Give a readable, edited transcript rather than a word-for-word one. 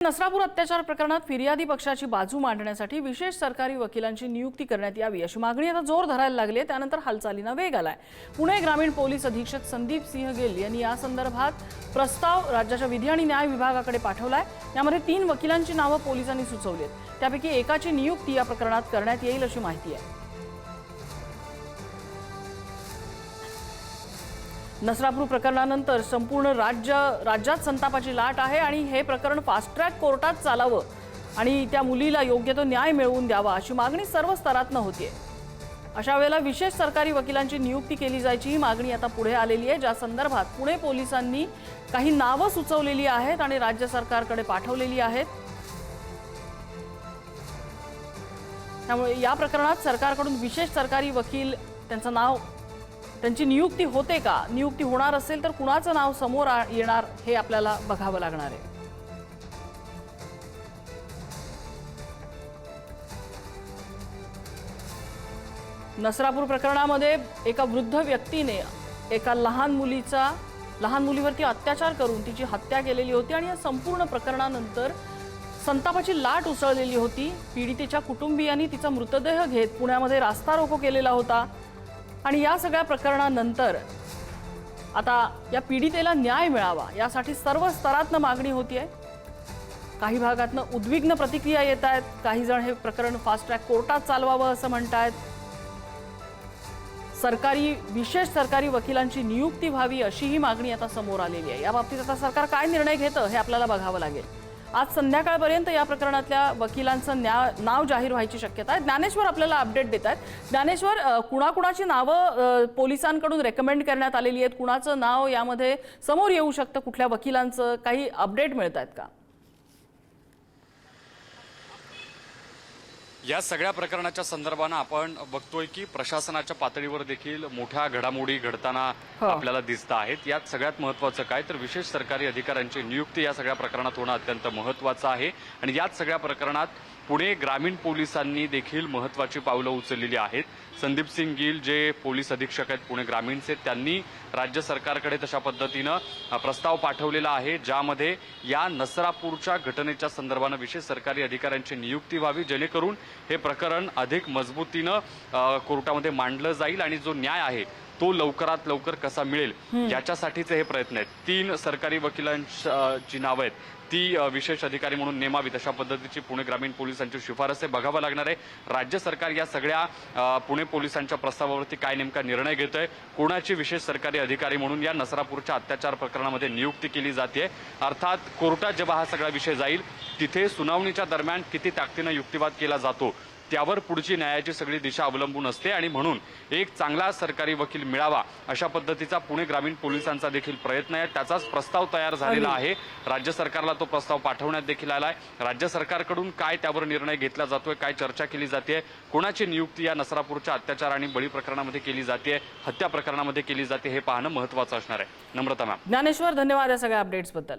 नसरापूर अत्याचार प्रकरणात फिर्यादी पक्षाची बाजू मांडण्यासाठी विशेष सरकारी वकिलांची नियुक्ती करण्यात यावी अशी मागणी आता जोर धरायला लागली। त्यानंतर हालचालींना वेग आलाय। पुणे ग्रामीण पोलीस अधीक्षक संदीप सिंह गिल यांनी या संदर्भात प्रस्ताव राज्याच्या विधी आणि न्याय विभागाकडे पाठवलाय। यामध्ये 3 वकिलांची नावे पोलिसांनी सुचवली आहेत। त्यापैकी एकाची नियुक्ती या प्रकरणात करण्यात येईल अशी माहिती आहे। नसरापूर प्रकरणानंतर संपूर्ण राज्यात संतापाची लाट आहे आणि हे प्रकरण फास्ट ट्रॅक कोर्टात चालावं आणि त्या मुलीला योग्य तो न्याय मिळवून द्यावा अशी मागणी सर्व स्तरातून होतीये। अशा वेळेला विशेष सरकारी वकिलांची नियुक्ती केली जायची ही मागणी आता पुढे आलेली आहे, ज्या संदर्भात पुणे पोलिसांनी काही नावं सुचवलेली आहेत आणि राज्य सरकारकडे पाठवलेली आहेत। त्यामुळे या प्रकरणात सरकारकडून विशेष सरकारी वकील त्यांची नियुक्ती होते का, नियुक्ती होणार असेल तर कुणाचं नाव समोर येणार हे आपल्याला बघावं लागणार आहे। नसरापूर प्रकरणामध्ये एका वृद्ध व्यक्तीने एका लहान मुलीवरती अत्याचार करून तिची हत्या केलेली होती आणि या संपूर्ण प्रकरणानंतर संतापाची लाट उसळलेली होती। पीडितेच्या कुटुंबियांनी तिचा मृतदेह घेत पुण्यामध्ये रास्ता रोको केलेला होता आणि या सगळ्या प्रकरणानंतर आता या पीडितेला न्याय मिळावा यासाठी सर्व स्तरातून मागणी होतीये। काही भागातून उद्विग्न प्रतिक्रिया येत आहेत, काही जण हे प्रकरण फास्ट ट्रॅक कोर्टात चालवावं असं म्हणतायत। विशेष सरकारी वकिलांची नियुक्ती व्हावी अशी ही मागणी आता समोर आलेली आहे। या बाबतीत आता सरकार काय निर्णय घेतं हे आपल्याला बघावं लागेल। आज संध्याकाळपर्यंत या प्रकरणातल्या वकिलांचं नाव जाहीर व्हायची शक्यता आहे। ज्ञानेश्वर आपल्याला अपडेट देत आहेत। ज्ञानेश्वर, कुणाकुणाची नावं पोलिसांकडून रेकमेंड करण्यात आलेली आहेत, कुणाचं नाव यामध्ये समोर येऊ शकतं, कुठल्या वकिलांचं काही अपडेट मिळत आहेत का? या सगळ्या प्रकरणाच्या संदर्भानं आपण बघतोय की प्रशासनाच्या पातळीवर देखील मोठ्या घडामोडी घडताना आपल्याला दिसत आहेत। यात सगळ्यात महत्त्वाचं काय तर विशेष सरकारी अधिकाऱ्यांची नियुक्ती या सगळ्या प्रकरणात होणं अत्यंत महत्त्वाचं आहे आणि याच सगळ्या प्रकरणात पुणे ग्रामीण पोलिसांनी देखील महत्त्वाची पावलं उचललेली आहेत। संदीप सिंह गिल जे पोलीस अधीक्षक आहेत पुणे ग्रामीणचे, त्यांनी राज्य सरकारकडे तशा पद्धतीनं प्रस्ताव पाठवलेला आहे, ज्यामध्ये या नसरापूरच्या घटनेच्या संदर्भानं विशेष सरकारी अधिकाऱ्यांची नियुक्ती व्हावी, जेणेकरून हे प्रकरण अधिक मजबूतीनं कोर्टामध्ये मांडलं जाईल आणि जो न्याय आहे तो लवकरात लवकर कसा मिळेल याच्यासाठीचे हे प्रयत्न आहेत। 3 सरकारी वकिलांची नावं आहेत ती विशेष अधिकारी म्हणून नेमावीत अशा पद्धतीची पुणे ग्रामीण पोलिसांची शिफारस आहे। बघावं लागणार आहे राज्य सरकार या सगळ्या पुणे पोलिसांच्या प्रस्तावावरती काय नेमका निर्णय घेतोय, कोणाची विशेष सरकारी अधिकारी म्हणून या नसरापूरच्या अत्याचार प्रकरणामध्ये नियुक्ती केली जाते। अर्थात कोर्टात जेव्हा हा सगळा विषय जाईल तिथे सुनावणीच्या दरम्यान किती ताकदीनं युक्तिवाद केला जातो त्यावर पुढची न्यायाची सगळी दिशा अवलंबून असते आणि म्हणून एक चांगला सरकारी वकील मिळावा अशा पद्धतीचा पुणे ग्रामीण पोलिसांचा देखील प्रयत्न आहे। त्याचाच प्रस्ताव तयार झालेला आहे। राज्य सरकारला तो प्रस्ताव पाठवण्यात देखील आलाय। राज्य सरकारकडून काय त्यावर निर्णय घेतला जातोय, काय चर्चा केली जाते, कोणाची नियुक्ती या नसरापूरच्या अत्याचार आणि बळी प्रकरणामध्ये केली जाते, हत्या प्रकरणामध्ये केली जाते हे पाहणं महत्त्वाचं असणार आहे। नम्रता मॅम। ज्ञानेश्वर, धन्यवाद या सगळ्या अपडेट्सबद्दल।